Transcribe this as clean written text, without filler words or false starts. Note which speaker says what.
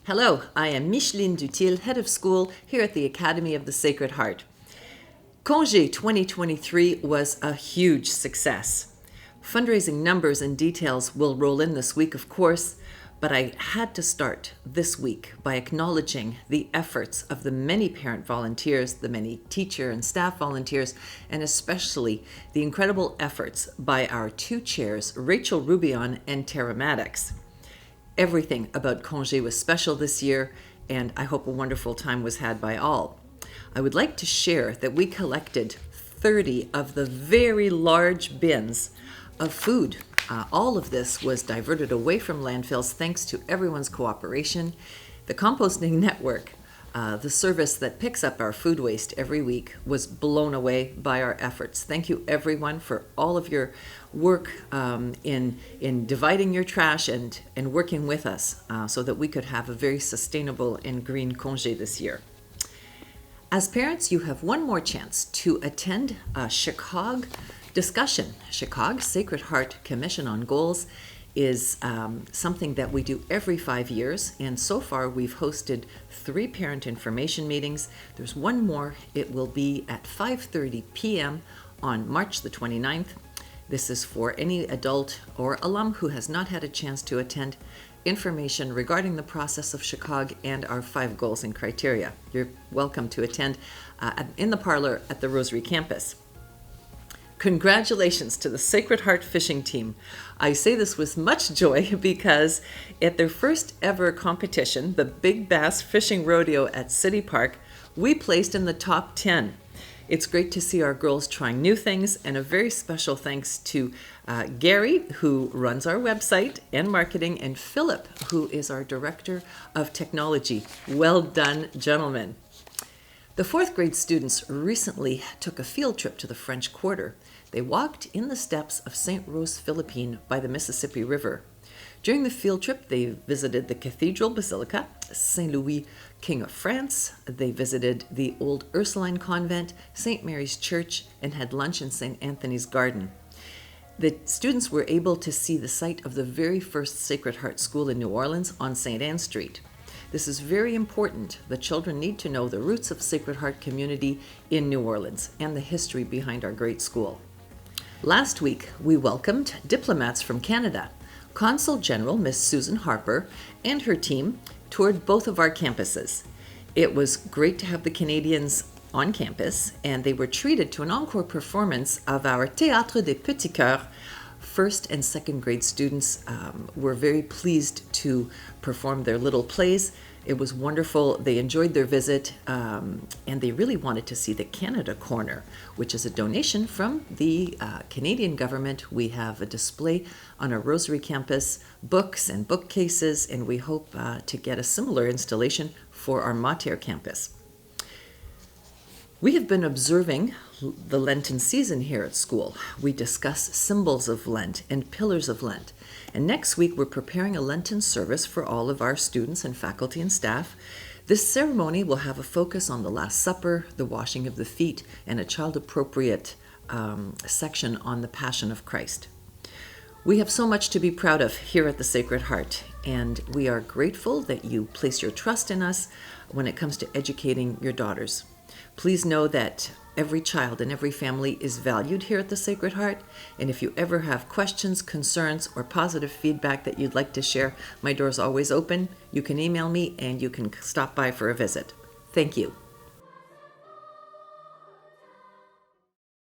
Speaker 1: Hello, I am Micheline Dutil, head of school here at the Academy of the Sacred Heart. Congé 2023 was a huge success. Fundraising numbers and details will roll in this week, of course, but I had to start this week by acknowledging the efforts of the many parent volunteers, the many teacher and staff volunteers, and especially the incredible efforts by our two chairs, Rachel Rubion and Tara Maddox. Everything about Congé was special this year, and I hope a wonderful time was had by all. I would like to share that we collected 30 of the very large bins of food. All of this was diverted away from landfills thanks to everyone's cooperation. The Composting Network, the service that picks up our food waste every week, was blown away by our efforts. Thank you, everyone, for all of your work in dividing your trash and working with us so that we could have a very sustainable and green Congé this year. As parents, you have one more chance to attend a SHCOG discussion. SHCOG, Sacred Heart Commission on Goals, is something that we do every 5 years, and so far we've hosted 3 parent information meetings. There's one more. It will be at 5:30 p.m. on March the 29th. This is for any adult or alum who has not had a chance to attend. Information regarding the process of SHCOG and our 5 goals and criteria. You're welcome to attend in the parlor at the Rosary campus. Congratulations to the Sacred Heart fishing team. I say this with much joy because at their first ever competition, the Big Bass Fishing Rodeo at City Park, we placed in the top 10. It's great to see our girls trying new things, and a very special thanks to Gary, who runs our website and marketing, and Philip, who is our Director of Technology. Well done, gentlemen. The 4th grade students recently took a field trip to the French Quarter. They walked in the steps of St. Rose Philippine by the Mississippi River. During the field trip, they visited the Cathedral Basilica, St. Louis, King of France. They visited the Old Ursuline Convent, St. Mary's Church, and had lunch in St. Anthony's Garden. The students were able to see the site of the very first Sacred Heart School in New Orleans on St. Anne Street. This is very important. The children need to know the roots of Sacred Heart community in New Orleans and the history behind our great school. Last week, we welcomed diplomats from Canada. Consul General Miss Susan Harper and her team toured both of our campuses. It was great to have the Canadians on campus, and they were treated to an encore performance of our Théâtre des Petits Cœurs. 1st and 2nd grade students were very pleased to perform their little plays. It was wonderful. They enjoyed their visit, and they really wanted to see the Canada Corner, which is a donation from the Canadian government. We have a display on our Rosary campus, books and bookcases, and we hope to get a similar installation for our Mater campus. We have been observing the Lenten season here at school. We discuss symbols of Lent and pillars of Lent. And next week, we're preparing a Lenten service for all of our students and faculty and staff. This ceremony will have a focus on the Last Supper, the washing of the feet, and a child-appropriate section on the Passion of Christ. We have so much to be proud of here at the Sacred Heart, and we are grateful that you place your trust in us when it comes to educating your daughters. Please know that every child and every family is valued here at the Sacred Heart, and if you ever have questions, concerns, or positive feedback that you'd like to share, my door's always open. You can email me and you can stop by for a visit. Thank you.